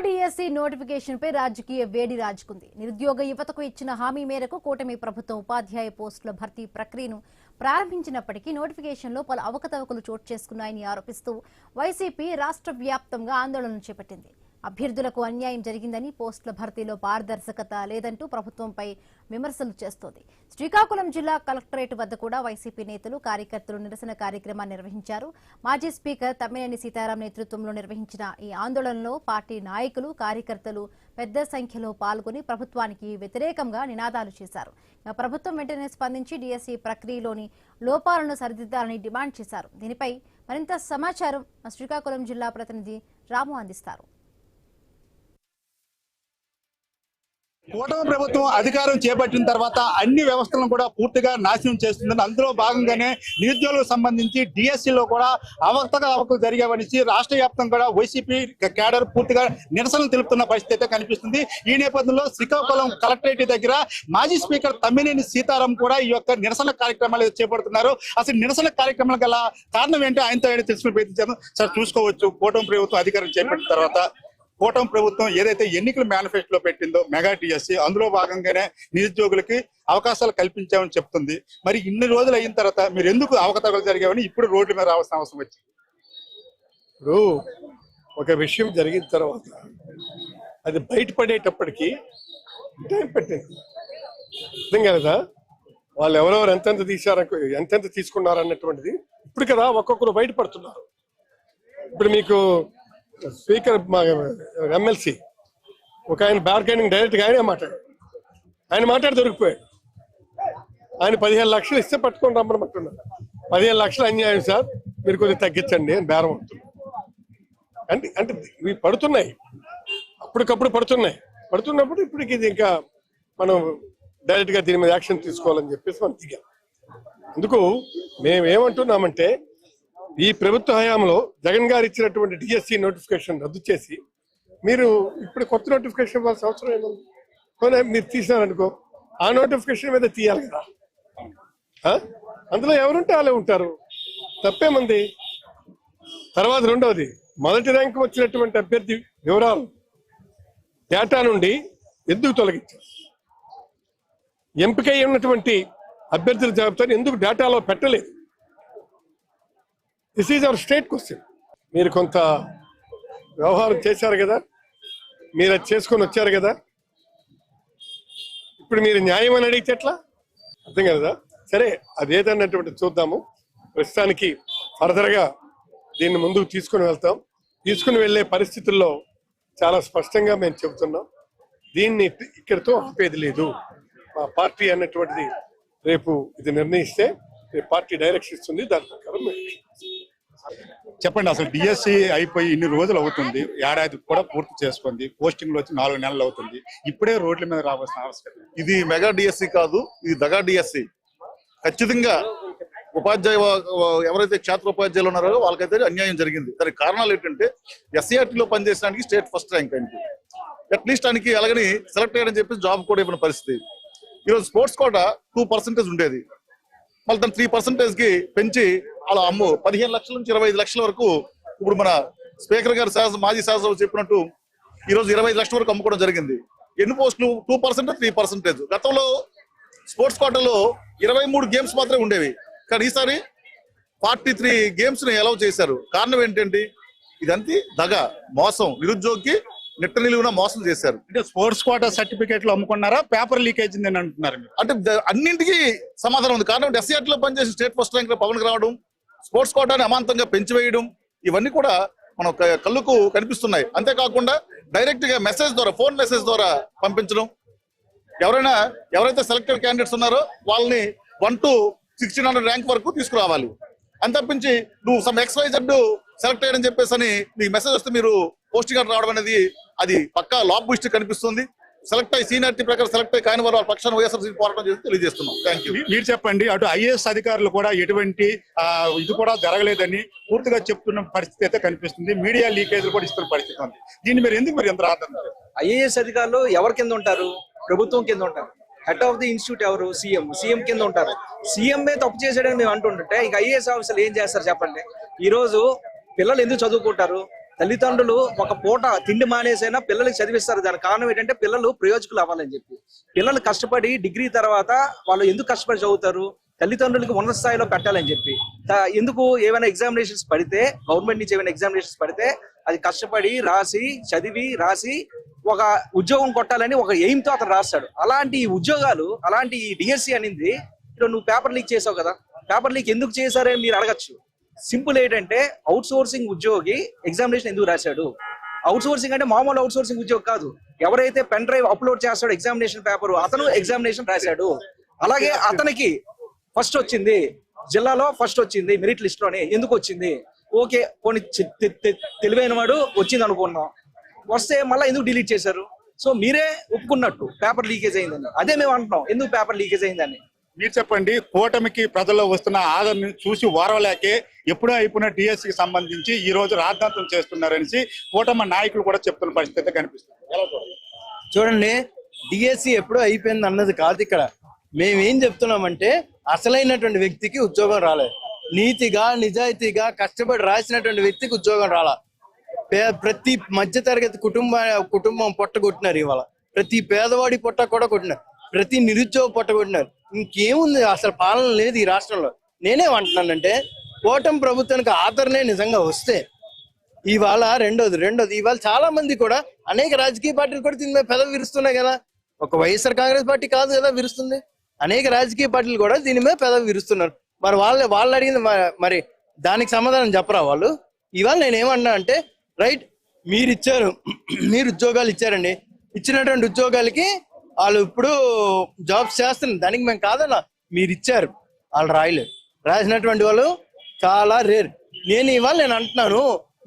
DSC notification పై రాజకీయ వేడి రాజుకుంది. నిరుద్యోగ యువతకు ఇచ్చిన హామీ మేరకు కూటమి ప్రభుత్వం ఉపాధ్యాయ పోస్టుల భర్తీ ప్రక్రియను ప్రారంభించినప్పటికీ నోటిఫికేషన్లో పలు అవకతవకలు చోటు చేసుకున్నాయని ఆరోపిస్తూ వైసీపీ రాష్ట్ర వ్యాప్తంగా ఆందోళనలు చేపట్టింది. అభ్యర్థులకు అన్యాయం జరిగిందని, పోస్టుల భర్తీలో పారదర్శకత లేదంటూ ప్రభుత్వంపై విమర్శలు చేస్తోంది. శ్రీకాకుళం జిల్లా కలెక్టరేట్ వద్ద కూడా వైసీపీ నేతలు, కార్యకర్తలు నిరసన కార్యక్రమాన్ని నిర్వహించారు. మాజీ స్పీకర్ తమ్మినేని సీతారాం నేతృత్వంలో నిర్వహించిన ఈ ఆందోళనలో పార్టీ నాయకులు, కార్యకర్తలు పెద్ద సంఖ్యలో పాల్గొని ప్రభుత్వానికి వ్యతిరేకంగా నినాదాలు చేశారు. ప్రభుత్వం వెంటనే స్పందించి డిఎస్సి ప్రక్రియలోని లోపాలను సరిదిద్దాలని డిమాండ్ చేశారు. దీనిపై మరింత సమాచారం శ్రీకాకుళం జిల్లా ప్రతినిధి రాము అందిస్తారు. కూటమి ప్రభుత్వం అధికారం చేపట్టిన తర్వాత అన్ని వ్యవస్థలను కూడా పూర్తిగా నాశనం చేస్తుందని, అందులో భాగంగానే నిరుద్యోగులకు సంబంధించి డిఎస్సిలో కూడా అవకతవకలు జరిగావనేసి రాష్ట్ర వ్యాప్తంగా కూడా వైసీపీ కేడర్ పూర్తిగా నిరసనలు తెలుపుతున్న పరిస్థితి అయితే కనిపిస్తుంది. ఈ నేపథ్యంలో శ్రీకాకుళం కలెక్టరేట్ దగ్గర మాజీ స్పీకర్ తమ్మినేని సీతారాం కూడా ఈ యొక్క నిరసన కార్యక్రమాలు చేపడుతున్నారు. అసలు నిరసన కార్యక్రమాల గల కారణం ఏంటో ఆయనతో తెలుసుకుని ప్రయత్నించాను. సార్, చూసుకోవచ్చు, కూటమి ప్రభుత్వం అధికారం చేపట్టిన తర్వాత కూటమి ప్రభుత్వం ఏదైతే ఎన్నికల మేనిఫెస్టోలో పెట్టిందో మెగా డిఎస్సి, అందులో భాగంగానే నిరుద్యోగులకి అవకాశాలు కల్పించామని చెప్తుంది. మరి ఇన్ని రోజులు అయిన తర్వాత మీరు ఎందుకు అవకతవకలు జరిగామని ఇప్పుడు రోడ్ల మీద రావాల్సిన అవసరం వచ్చింది? ఇప్పుడు ఒక విషయం జరిగిన తర్వాత అది బయటపడేటప్పటికి టైం పెట్టింది. అర్థం కదా, వాళ్ళు ఎవరెవరు ఎంతెంత తీశారు, ఎంతెంత తీసుకున్నారు అన్నటువంటిది ఇప్పుడు కదా ఒక్కొక్కరు బయటపడుతున్నారు. ఇప్పుడు మీకు స్పీకర్ ఎమ్మెల్సీ ఒక ఆయన బార్గెనింగ్ డైరెక్ట్గా ఆయన మాట్లాడి దొరికిపోయాడు. ఆయన 15 లక్షలు ఇస్తే పట్టుకొని రమ్మనమంటున్నారు. 15 లక్షలు అన్యాయం సార్, మీరు కొద్దిగా తగ్గించండి అని బేరం అవుతున్నారు. అంటే ఇవి పడుతున్నాయి, అప్పటికప్పుడు పడుతున్నప్పుడు ఇప్పటికి ఇది ఇంకా మనం డైరెక్ట్గా దీని మీద యాక్షన్ తీసుకోవాలని చెప్పేసి మనం దిగాం. అందుకు మేమేమంటున్నామంటే, ఈ ప్రభుత్వ హయాంలో జగన్ గారు ఇచ్చినటువంటి డిఎస్సి నోటిఫికేషన్ రద్దు చేసి మీరు ఇప్పుడు కొత్త నోటిఫికేషన్ ఇవ్వాల్సిన అవసరం ఏముంది? మీరు తీసినారనుకో, ఆ నోటిఫికేషన్ మీద తీయాలి కదా. అందులో ఎవరుంటే వాళ్ళే ఉంటారు, తప్పేమంది. తర్వాత రెండవది, మొదటి ర్యాంకు వచ్చినటువంటి అభ్యర్థి వివరాలు డేటా నుండి ఎందుకు తొలగించారు? ఎంపిక ఉన్నటువంటి అభ్యర్థుల జాబితాను ఎందుకు డేటాలో పెట్టలేదు? This is our state question. మీరు కొంత వ్యవహారం చేశారు కదా, మీరు అది చేసుకొని వచ్చారు కదా, ఇప్పుడు మీరు న్యాయం అని అడిగితే ఎట్లా? అర్థం కదా. సరే, అదేదన్నటువంటి చూద్దాము. ప్రస్తుతానికి ఫర్దర్గా దీన్ని ముందుకు తీసుకుని వెళ్ళే పరిస్థితుల్లో చాలా స్పష్టంగా మేము చెబుతున్నాం. దీన్ని ఇక్కడితో ఆపేది లేదు. మా పార్టీ అన్నటువంటిది రేపు ఇది నిర్ణయిస్తే పార్టీ డైరెక్షన్ ఇస్తుంది, దాని ప్రకారం చెప్పండి. అసలు డిఎస్సి అయిపోయి ఇన్ని రోజులు అవుతుంది, ఏడాది కూడా పూర్తి చేసుకుంది, పోస్టింగ్లు వచ్చి 4 నెలలు అవుతుంది, ఇప్పుడే రోడ్ల మీద రావాల్సిన అవసరం? ఇది మెగా డిఎస్సి కాదు, ఇది దగా డిఎస్సి. ఖచ్చితంగా ఉపాధ్యాయ ఎవరైతే క్షేత్రోపాధ్యాయులు ఉన్నారో వాళ్ళకైతే అన్యాయం జరిగింది. దానికి కారణాలు ఏంటంటే, ఎస్సీఆర్టీలో పనిచేయడానికి స్టేట్ ఫస్ట్ ర్యాంక్ అయింది, అట్లీస్ట్ ఆయనకి అలాగని సెలెక్ట్ అయ్యాడని చెప్పి జాబ్ కూడా ఇవ్వని పరిస్థితి. ఈరోజు స్పోర్ట్స్ కోటా 2% ఉండేది, మళ్ళీ దాన్ని 3% పెంచి అలా 15 లక్షల నుంచి 25 లక్షల వరకు ఇప్పుడు మన స్పీకర్ గారు మాజీ శాసనసభ చెప్పినట్టు ఈరోజు 25 లక్షల వరకు అమ్ముకోవడం జరిగింది. ఎన్ని పోస్టులు? 2%, 3%. గతంలో స్పోర్ట్స్ కోటాలో 23 గేమ్స్ మాత్రమే ఉండేవి, కానీ ఈసారి 43 గేమ్స్ ని అలౌ చేశారు. కారణం ఏంటంటే, ఇదంతా దగా, మోసం, నిరుద్యోగికి నిట్ట నిలువున మోసం చేశారు. అంటే స్పోర్ట్స్ కోటా సర్టిఫికేట్లు అమ్ముకున్నారా, పేపర్ లీకేజ్ అని అంటున్నారు? అంటే అన్నింటికి సమాధానం ఉంది. కారణం ఎస్సీఆర్టీలో పనిచేసి స్టేట్ ఫస్ట్ ర్యాంక్ పవన్ రావడం, స్పోర్ట్స్ కోటాని అమాంతంగా పెంచివేయడం, ఇవన్నీ కూడా మన కళ్ళకు కనిపిస్తున్నాయి. అంతేకాకుండా డైరెక్ట్ గా మెసేజ్ ద్వారా, ఫోన్ మెసేజ్ ద్వారా పంపించడం, ఎవరైతే సెలెక్టెడ్ క్యాండిడేట్స్ ఉన్నారో వాళ్ళని 1 to 1600 ర్యాంక్ వరకు తీసుకురావాలి అని తప్పించి, నువ్వు సమ్ XYZ సెలెక్ట్ అయ్యాడని చెప్పేసి అని మీకు మెసేజ్ వస్తే మీరు పోస్టింగ్ రావడం అనేది అది పక్కా లాబిస్ట్ కనిపిస్తుంది. సెలెక్ట్ అయ్యి సీనియారిటీ ప్రకారం సెలెక్ట్ అయ్యి కాని వారు వాళ్ళ పక్షాన్ని వైఎస్ఆర్సీపీ పోరాటం చేసి తెలియజేస్తున్నాం. Thank you. మీరు చెప్పండి, అటు ఐఏఎస్ అధికారులు కూడా ఎటువంటి ఇది కూడా జరగలేదని పూర్తిగా చెప్తున్న పరిస్థితి అయితే కనిపిస్తుంది. మీడియా లీకేజ్లు కూడా ఇస్తున్న పరిస్థితి ఉంది. దీన్ని మీరు ఎందుకు ఎంత రాదు? ఐఏఎస్ అధికారులు ఎవరి కింద ఉంటారు? ప్రభుత్వం కింద ఉంటారు. హెడ్ ఆఫ్ ది ఇన్స్టిట్యూట్ ఎవరు? సీఎం కింద ఉంటారు. సీఎంఏ తప్పు చేసాడని మేము అంటుంటే ఇక ఐఏఎస్ ఆఫీసర్లు ఏం చేస్తారు చెప్పండి? ఈ రోజు పిల్లలు ఎందుకు చదువుకుంటారు? తల్లిదండ్రులు ఒక పూట తిండి మానేసైనా పిల్లలకి చదివిస్తారు. దానికి కారణం ఏంటంటే పిల్లలు ప్రయోజకులు అవ్వాలని చెప్పి. పిల్లలు కష్టపడి డిగ్రీ తర్వాత వాళ్ళు ఎందుకు కష్టపడి చదువుతారు? తల్లిదండ్రులకి ఉన్నత స్థాయిలో పెట్టాలని చెప్పి. ఎందుకు ఏమైనా ఎగ్జామినేషన్స్ పడితే, గవర్నమెంట్ నుంచి ఏమైనా ఎగ్జామినేషన్స్ పడితే అది కష్టపడి రాసి చదివి రాసి ఒక ఉద్యోగం కొట్టాలని ఒక ఎయిమ్ తో అతను రాస్తాడు. అలాంటి ఉద్యోగాలు, అలాంటి డిఎస్సి అనేది ఇప్పుడు నువ్వు పేపర్ లీక్ చేసావు కదా, పేపర్ లీక్ ఎందుకు చేశారని మీరు అడగచ్చు. సింపుల్ ఏంటంటే అవుట్ సోర్సింగ్ ఉద్యోగి ఎగ్జామినేషన్ ఎందుకు రాశాడు? అవుట్ సోర్సింగ్ అంటే మామూలు అవుట్ సోర్సింగ్ ఉద్యోగి కాదు. ఎవరైతే పెన్ డ్రైవ్ అప్లోడ్ చేస్తాడో ఎగ్జామినేషన్ పేపర్, అతను ఎగ్జామినేషన్ రాశాడు. అలాగే అతనికి ఫస్ట్ వచ్చింది, జిల్లాలో ఫస్ట్ వచ్చింది మెరిట్ లిస్ట్ లోనే. ఎందుకు వచ్చింది? ఓకే, కొన్ని తెలివైన వాడు వచ్చింది అనుకున్నాం, వస్తే మళ్ళీ ఎందుకు డిలీట్ చేశారు? సో మీరే ఒప్పుకున్నట్టు పేపర్ లీకేజ్ అయిందని. అదే మేము అంటున్నాం, ఎందుకు పేపర్ లీకేజ్ అయిందని. మీరు చెప్పండి. కూటమికి ప్రజల్లో వస్తున్న ఆదరణ చూసి ఓర్వలేకే ఎప్పుడో అయిపోయిన డిఎస్సికి సంబంధించి ఈ రోజు రాద్ధాంతం చేస్తున్నారనేసి కూటమి నాయకులు కూడా చెప్తున్న పరిస్థితి కనిపిస్తుంది. ఎలా చూడాలి? చూడండి, డిఎస్సి ఎప్పుడో అయిపోయింది అన్నది కాదు ఇక్కడ. మేమేం చెప్తున్నామంటే అసలైనటువంటి వ్యక్తికి ఉద్యోగం రాలేదు. నీతిగా నిజాయితీగా కష్టపడి రాసినటువంటి వ్యక్తికి ఉద్యోగం రాలా. ప్రతి మధ్యతరగతి కుటుంబం పొట్ట కొట్టినారు ఇవాళ. ప్రతి పేదవాడి పొట్ట కూడా కొట్టినారు. ప్రతి నిరుద్యోగ పొట్ట కొట్టినారు. ఇంకేముంది? అసలు పాలన లేదు ఈ రాష్ట్రంలో. నేనేమంటున్నానంటే కూటమి ప్రభుత్వానికి ఆదరణే నిజంగా వస్తే ఇవాళ రెండోది ఇవాళ చాలా మంది కూడా అనేక రాజకీయ పార్టీలు కూడా దీని మీద పెదవి విరుస్తున్నాయి కదా. ఒక వైఎస్ఆర్ కాంగ్రెస్ పార్టీ కాదు కదా విరుస్తుంది, అనేక రాజకీయ పార్టీలు కూడా దీని మీద పెదవి విరుస్తున్నారు. మరి వాళ్ళు అడిగింది మరి దానికి సమాధానం చెప్పరా వాళ్ళు? ఇవాళ నేనేమన్నా అంటే రైట్, మీరు ఇచ్చారు, మీరు ఉద్యోగాలు ఇచ్చారండి, ఇచ్చినటువంటి ఉద్యోగాలకి వాళ్ళు ఇప్పుడు జాబ్స్ చేస్తున్నారు, దానికి మేము కాదన్నా. మీరు ఇచ్చారు, వాళ్ళు రాయలేరు. రాసినటువంటి వాళ్ళు చాలా రేర్. నేను అంటున్నాను,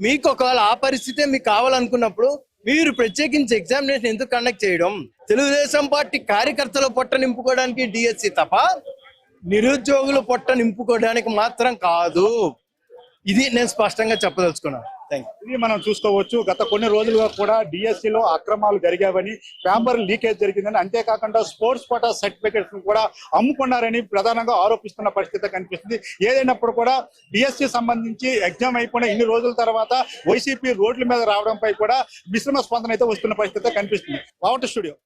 మీకు ఒకవేళ ఆ పరిస్థితే మీకు కావాలనుకున్నప్పుడు మీరు ప్రత్యేకించి ఎగ్జామినేషన్ ఎందుకు కండక్ట్ చేయడం? తెలుగుదేశం పార్టీ కార్యకర్తలు పొట్ట నింపుకోవడానికి డిఎస్సి తప్ప నిరుద్యోగులు పొట్ట నింపుకోవడానికి మాత్రం కాదు. ఇది నేను స్పష్టంగా చెప్పదలుచుకున్నాను. ఇది మనం చూసుకోవచ్చు. గత కొన్ని రోజులుగా కూడా డిఎస్సిలో అక్రమాలు జరిగావని, పేపర్ లీకేజ్ జరిగిందని, అంతేకాకుండా స్పోర్ట్స్ కోటా సర్టిఫికేట్స్ కూడా అమ్ముకున్నారని ప్రధానంగా ఆరోపిస్తున్న పరిస్థితి కనిపిస్తుంది. ఏదైనప్పుడు కూడా డిఎస్సి సంబంధించి ఎగ్జామ్ అయిపోయిన ఇన్ని రోజుల తర్వాత వైసీపీ రోడ్ల మీద రావడంపై కూడా మిశ్రమ స్పందన అయితే వస్తున్న పరిస్థితి కనిపిస్తుంది. Power studio.